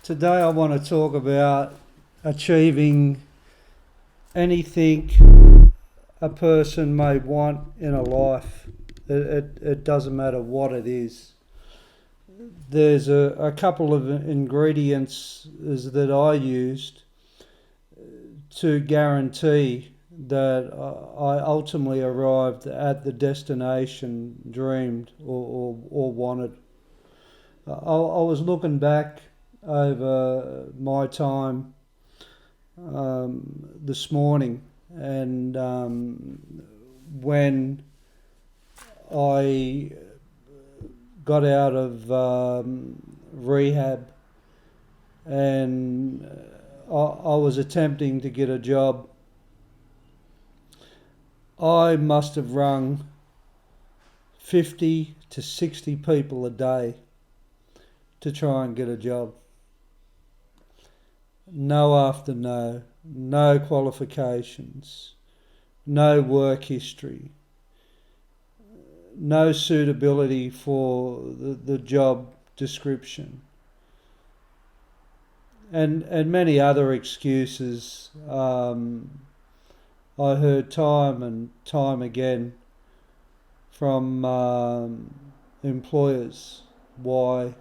Today I want to talk about achieving anything a person may want in a life. It doesn't matter what it is. There's a couple of ingredients that I used to guarantee that I ultimately arrived at the destination dreamed or wanted. I was looking back over my time this morning, and when I got out of rehab and I was attempting to get a job, I must have rung 50 to 60 people a day to try and get a job. No after no, no qualifications, no work history, no suitability for the job description, and many other excuses. I heard time and time again from employers why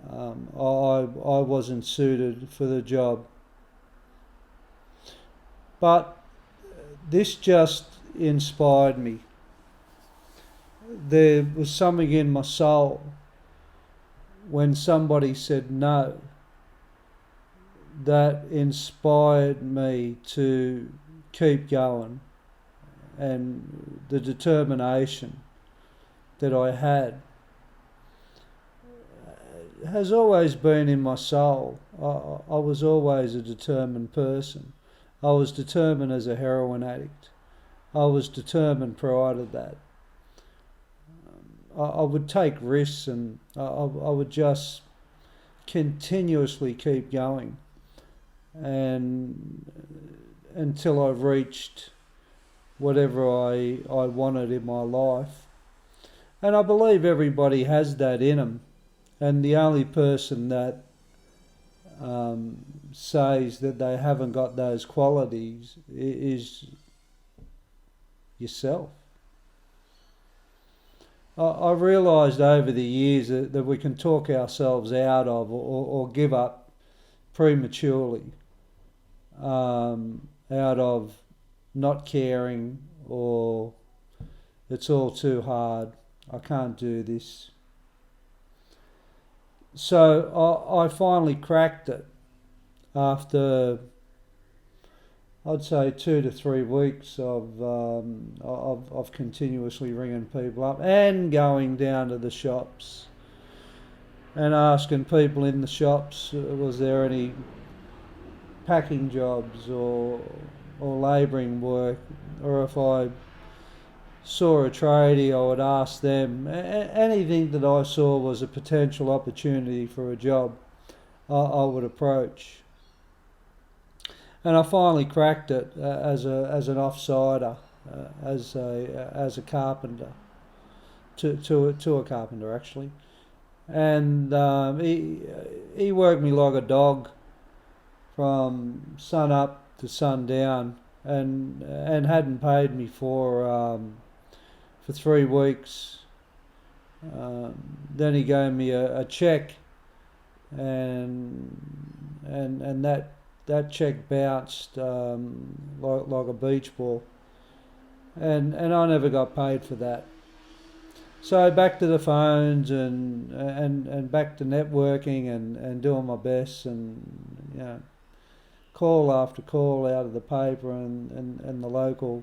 I wasn't suited for the job. But this just inspired me. There was something in my soul when somebody said no that inspired me to keep going, and the determination that I had has always been in my soul. I was always a determined person. I was determined as a heroin addict. I was determined prior to that. I would take risks, and I would just continuously keep going, and until I reached whatever I wanted in my life. And I believe everybody has that in them. And the only person that says that they haven't got those qualities is yourself. I realised over the years that we can talk ourselves out of or give up prematurely out of not caring, or it's all too hard, I can't do this. So I finally cracked it after, I'd say, 2 to 3 weeks of continuously ringing people up and going down to the shops and asking people in the shops, was there any packing jobs or labouring work, or if I saw a tradie, I would ask them. Anything that I saw was a potential opportunity for a job, I would approach. And I finally cracked it as an offsider, as a carpenter, to a carpenter actually, and he worked me like a dog from sun up to sun down, and hadn't paid me for 3 weeks. Then he gave me a check, and that check bounced like a beach ball, and I never got paid for that. So back to the phones and back to networking and doing my best, and call after call out of the paper and the local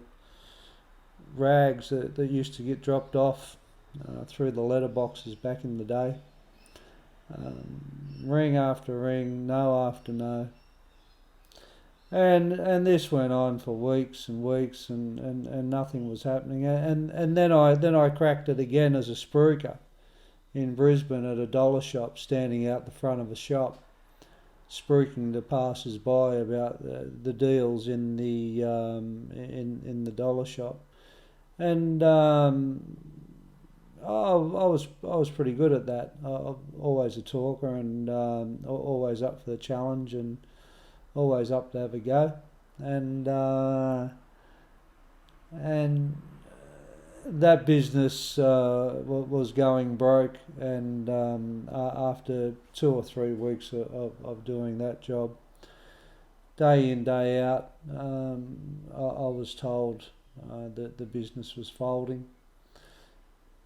rags that used to get dropped off through the letterboxes back in the day. Ring after ring, no after no. And this went on for weeks and weeks, and nothing was happening. And then I cracked it again as a spruiker in Brisbane at a dollar shop, standing out the front of a shop, spruiking the passers-by about the deals in the dollar shop, and I was pretty good at that. I'm always a talker and always up for the challenge and always up to have a go. And and that business was going broke, and after 2 or 3 weeks of doing that job, day in day out, I was told that the business was folding.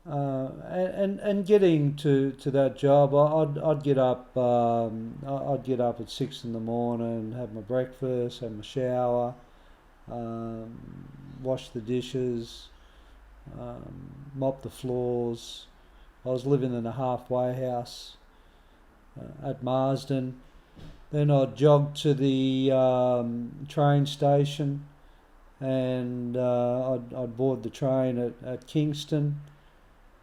And getting to that job, I'd get up I'd get up at 6 in the morning, have my breakfast, have my shower, um, wash the dishes, mop the floors. I was living in a halfway house at Marsden. Then I'd jog to the train station, and I'd board the train at Kingston.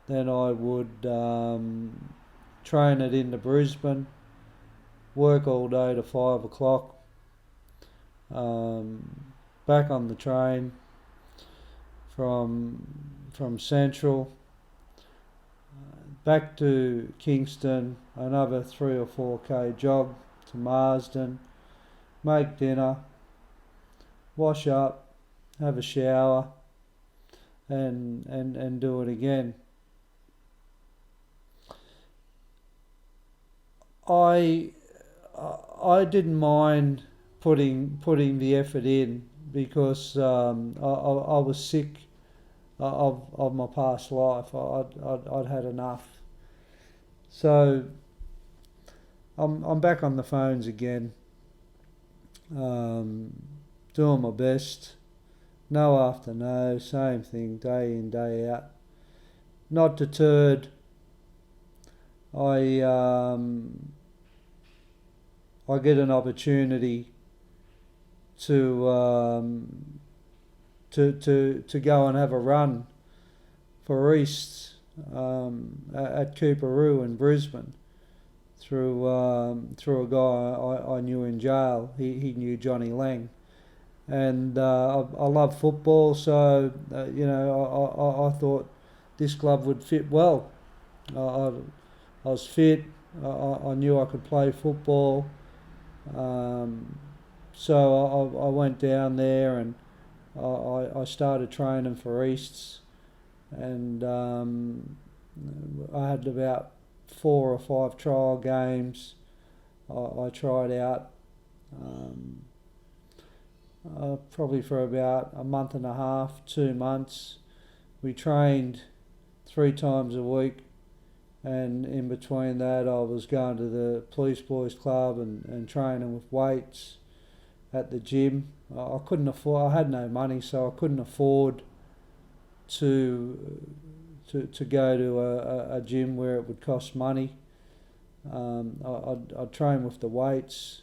Then I would train it into Brisbane, work all day to 5 o'clock, back on the train from Central, back to Kingston, another 3 or 4 k jog to Marsden, make dinner, wash up, have a shower, and do it again. I didn't mind putting the effort in because I was sick of my past life. I'd had enough. So I'm back on the phones again, doing my best. No after no, same thing, day in, day out. Not deterred. I get an opportunity to go and have a run for East at Cooperoo in Brisbane through a guy I knew in jail. He knew Johnny Lang, and I love football, so I thought this club would fit well. I was fit. I knew I could play football. So I went down there and I started training for Easts, and I had about 4 or 5 trial games. I tried out probably for about a month and a half, 2 months. We trained 3 times a week, and in between that I was going to the Police Boys Club and training with weights at the gym. I couldn't afford, I had no money, so I couldn't afford to go to a gym where it would cost money. I'd train with the weights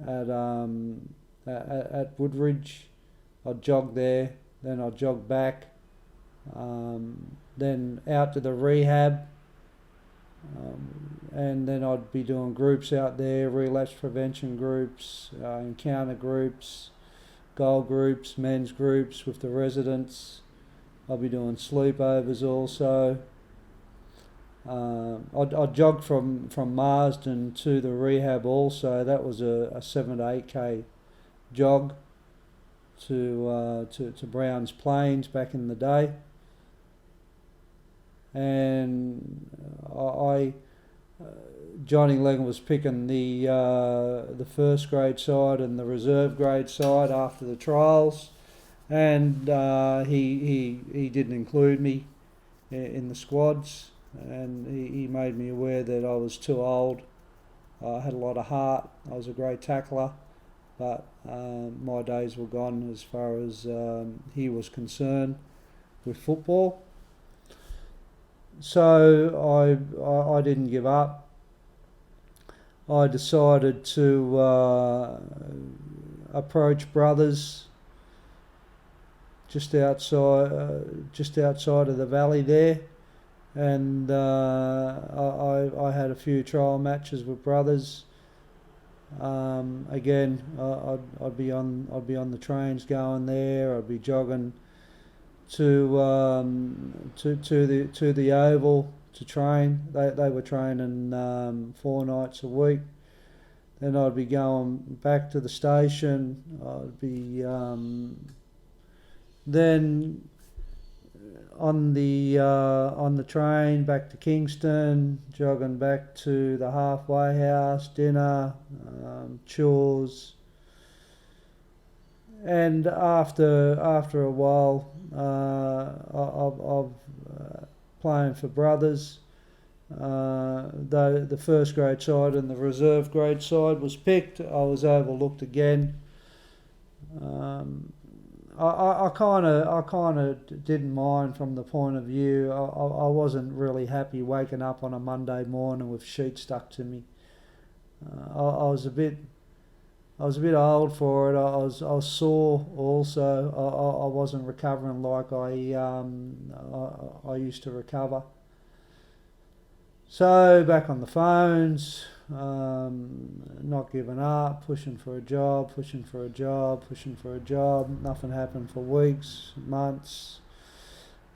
at Woodridge. I'd jog there, then I'd jog back, then out to the rehab, and then I'd be doing groups out there, relapse prevention groups, encounter groups, goal groups, men's groups with the residents. I'll be doing sleepovers also. I'd jog from Marsden to the rehab also. That was a 7 to 8k jog to Browns Plains back in the day. And Johnny Lang was picking the first grade side and the reserve grade side after the trials, and he didn't include me in the squads, and he made me aware that I was too old. I had a lot of heart. I was a great tackler, but my days were gone as far as he was concerned with football. So I didn't give up. I decided to approach Brothers just outside of the valley there, and I had a few trial matches with Brothers. Again, I'd be on the trains going there. I'd be jogging to the Oval to train. They were training 4 nights a week. Then I'd be going back to the station. I'd be then on the train back to Kingston, jogging back to the halfway house, dinner, chores, and after a while of playing for brothers, though the first grade side and the reserve grade side was picked, I was overlooked again. I kind of didn't mind from the point of view. I wasn't really happy waking up on a Monday morning with sheets stuck to me. I was a bit old for it. I was sore also. I wasn't recovering like I used to recover. So back on the phones, not giving up, pushing for a job. Nothing happened for weeks, months.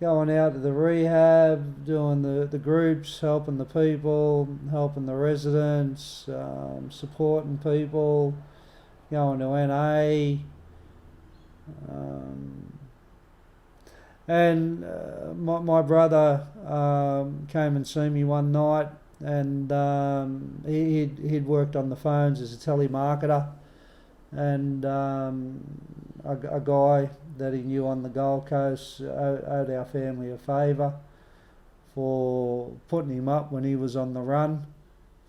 Going out to the rehab, doing the groups, helping the people, helping the residents, supporting people, going to NA. And my brother came and seen me one night, and he'd worked on the phones as a telemarketer, and a guy that he knew on the Gold Coast owed our family a favour for putting him up when he was on the run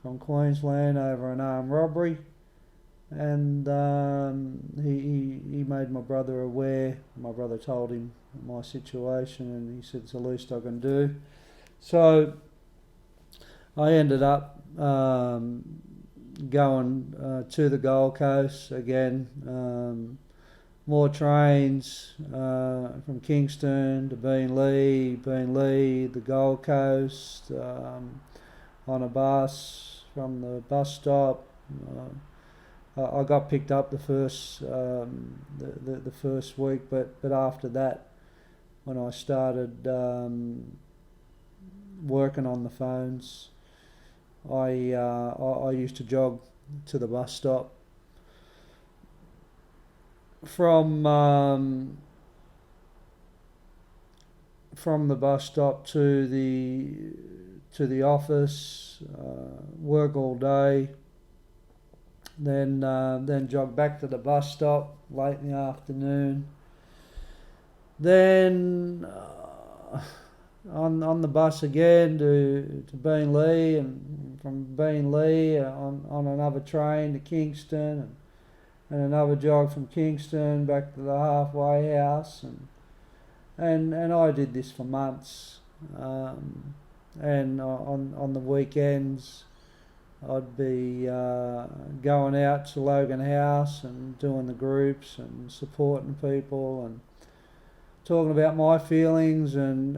from Queensland over an armed robbery. And he made my brother aware. My brother told him my situation, and he said it's the least I can do. So I ended up going to the Gold Coast again. More trains from Kingston to Beenleigh, the Gold Coast, on a bus from the bus stop. I got picked up the first week, but after that, when I started working on the phones, I used to jog to the bus stop from the bus stop to the office, work all day. Then jog back to the bus stop late in the afternoon. Then on the bus again to Beenleigh, and from Beenleigh on another train to Kingston, and another jog from Kingston back to the halfway house, and I did this for months. And on the weekends, I'd be going out to Logan House and doing the groups and supporting people and talking about my feelings and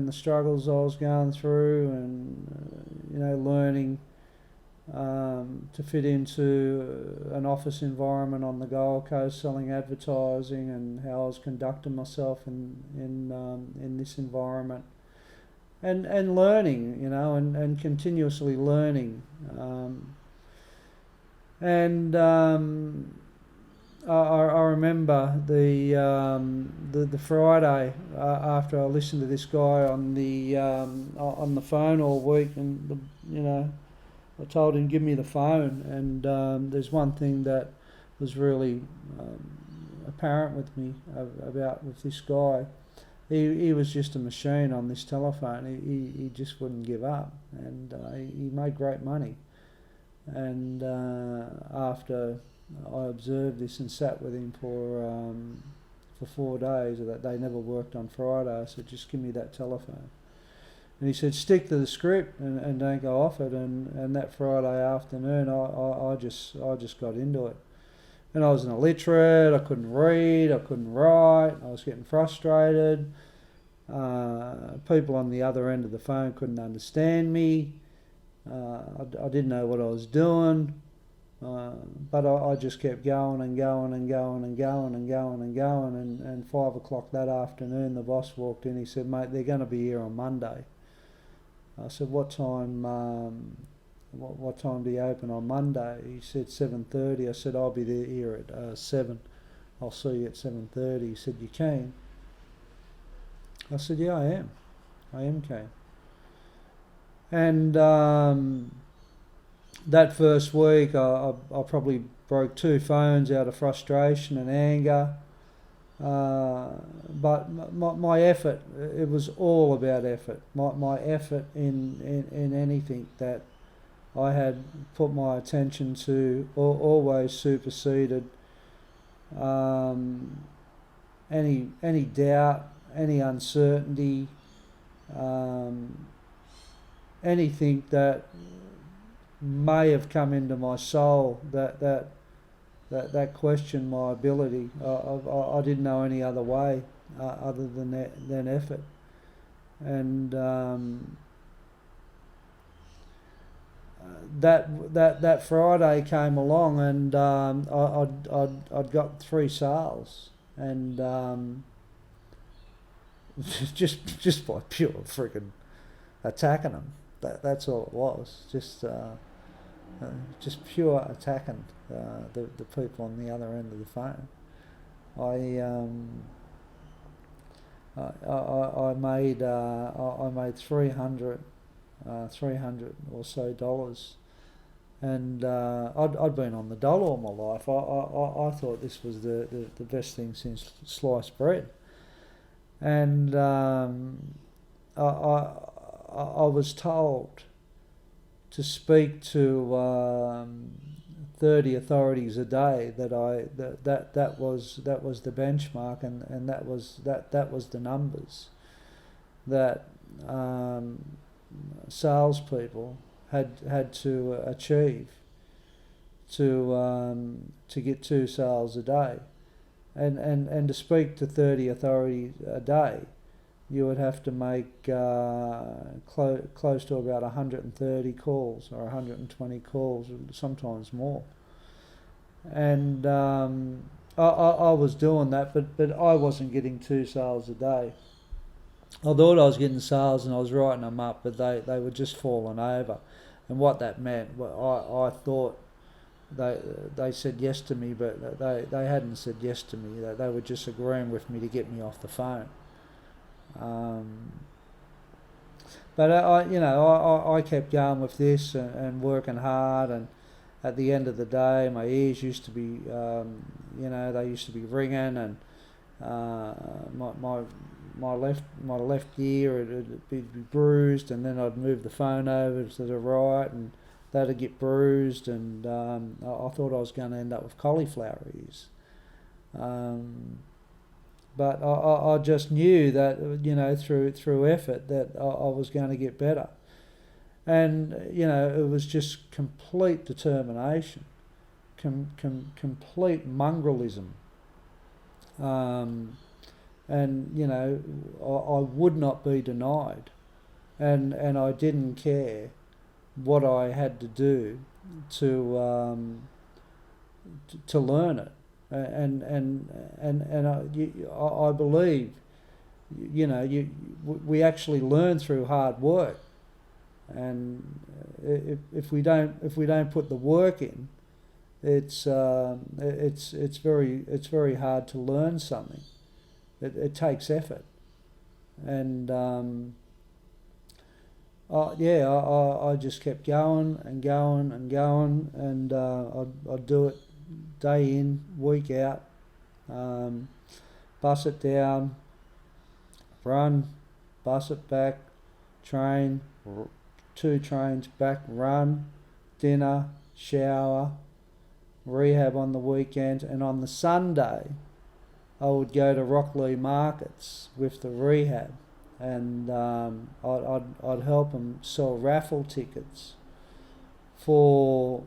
the struggles I was going through, and learning to fit into an office environment on the Gold Coast, selling advertising, and how I was conducting myself in this environment. And learning, and continuously learning. I remember the Friday after I listened to this guy on the phone all week, and I told him, give me the phone. And there's one thing that was really apparent with me with this guy. He was just a machine on this telephone. He just wouldn't give up, and he made great money. And after I observed this and sat with him for 4 days, that they never worked on Friday, I said, just give me that telephone. And he said, stick to the script and don't go off it. And that Friday afternoon, I just got into it. And I was an illiterate, I couldn't read, I couldn't write, I was getting frustrated. People on the other end of the phone couldn't understand me. I didn't know what I was doing. But I just kept going and going and going and going and going and going, and 5 o'clock that afternoon the boss walked in. He said, "Mate, they're going to be here on Monday." I said, "What time? What time do you open on Monday?" He said 7:30. I said, "I'll be there here at 7. I'll see you at 7:30. He said, "You keen?" I said, "Yeah, I am. I am keen." And that first week, I probably broke 2 phones out of frustration and anger. But my effort, it was all about effort. My effort in anything that I had put my attention to always superseded any doubt, any uncertainty, anything that may have come into my soul that questioned my ability. I didn't know any other way other than effort. And that Friday came along, and I'd got 3 sales, and just by pure freaking attacking them. That's all it was. Just pure attacking the people on the other end of the phone. I made 300 or so dollars, and I'd been on the dollar all my life. I thought this was the best thing since sliced bread, and I was told to speak to 30 authorities a day. That was the benchmark, and that was the numbers that salespeople had to achieve to get 2 sales a day, and to speak to 30 authorities a day, you would have to make close to about 130 calls or 120 calls, sometimes more. And I was doing that, but I wasn't getting 2 sales a day. I thought I was getting sales and I was writing them up, but they were just falling over. And what that meant, I thought they said yes to me, but they hadn't said yes to me. They were just agreeing with me to get me off the phone. But I kept going with this and working hard, and at the end of the day, my ears used to be, they used to be ringing, and my left ear would be bruised, and then I'd move the phone over to the right, and that'd get bruised, and I thought I was going to end up with cauliflower ears. But I just knew that, through effort, that I was going to get better. And, it was just complete determination, complete mongrellism. And, I would not be denied. And I didn't care what I had to do to learn it. And I believe, we actually learn through hard work, and if we don't put the work in, it's very hard to learn something. It takes effort, and I just kept going and going and going, and I'd do it day in, week out, bus it down, run, bus it back, train, 2 trains back, run, dinner, shower, rehab on the weekend, and on the Sunday I would go to Rockley markets with the rehab, and I'd help them sell raffle tickets for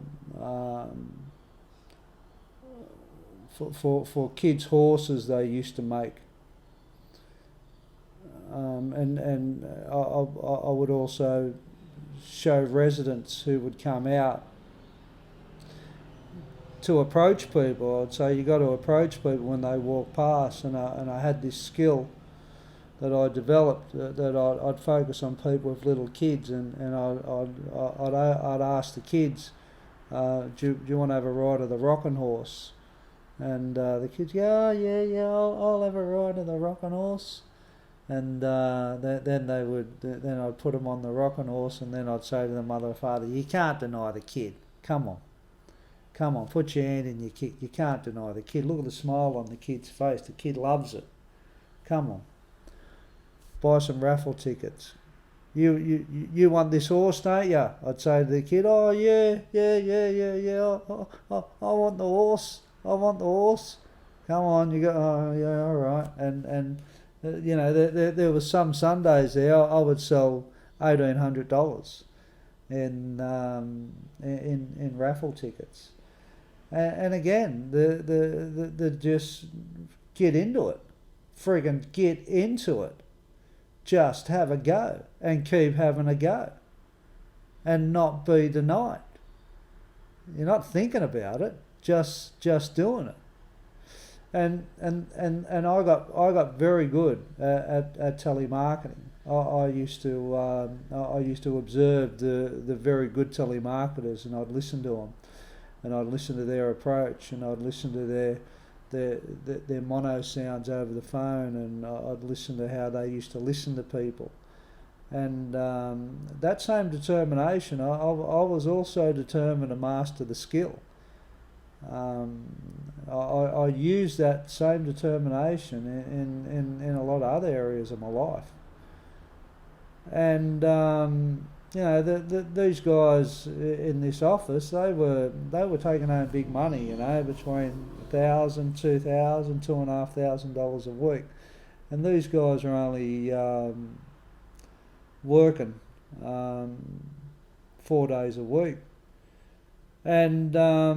kids' horses they used to make, and I would also show residents who would come out to approach people. I'd say you got to approach people when they walk past, and I had this skill that I developed, that I'd focus on people with little kids, and I'd ask the kids, do you want to have a ride of the rocking horse? And the kids, yeah, I'll have a ride of the rocking horse. And then I'd put them on the rocking horse, and then I'd say to the mother or father, you can't deny the kid. Come on, put your hand in your kid. You can't deny the kid. Look at the smile on the kid's face. The kid loves it. Come on. Buy some raffle tickets. You want this horse, don't you? I'd say to the kid, oh yeah. I want the horse. Come on, you go. Oh yeah, all right. And there was some Sundays there I would sell $1,800 in raffle tickets. And again, the just get into it, friggin' get into it. Just have a go and keep having a go, and not be denied. You're not thinking about it, just doing it. And I got very good at telemarketing. I used to observe the very good telemarketers, and I'd listen to them, and I'd listen to their approach, and I'd listen to their mono sounds over the phone, and I'd listen to how they used to listen to people. And that same determination, I was also determined to master the skill. I use that same determination in a lot of other areas of my life. And these guys in this office, they were taking home big money, between $1,000, $2,000, $2,500 a week, and these guys are only working 4 days a week, and I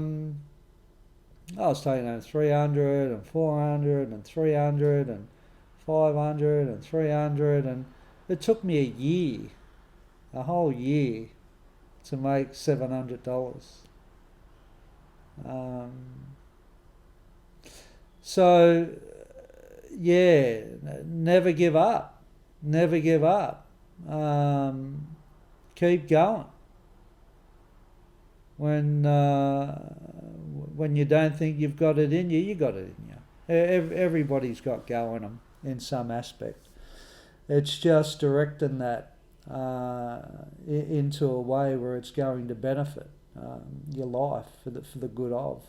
was taking home 300 and 400 and 300 and 500 and 300, and it took me a whole year, to make $700. So, yeah, never give up. Keep going. When you don't think you've got it in you, you got it in you. Everybody's got go in them in some aspect. It's just directing that into a way where it's going to benefit your life for the good of.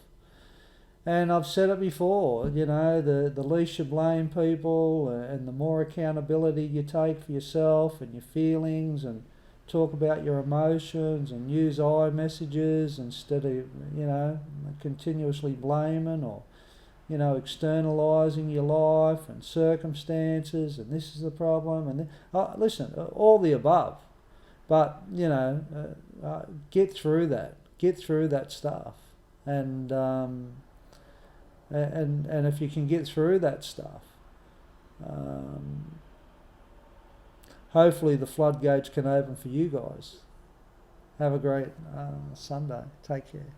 And I've said it before, the least you blame people, and the more accountability you take for yourself and your feelings, and talk about your emotions, and use I messages instead of continuously blaming, or externalizing your life and circumstances, and this is the problem, and listen, all the above. But get through that stuff, and if you can get through that stuff, hopefully the floodgates can open for you guys. Have a great Sunday. Take care.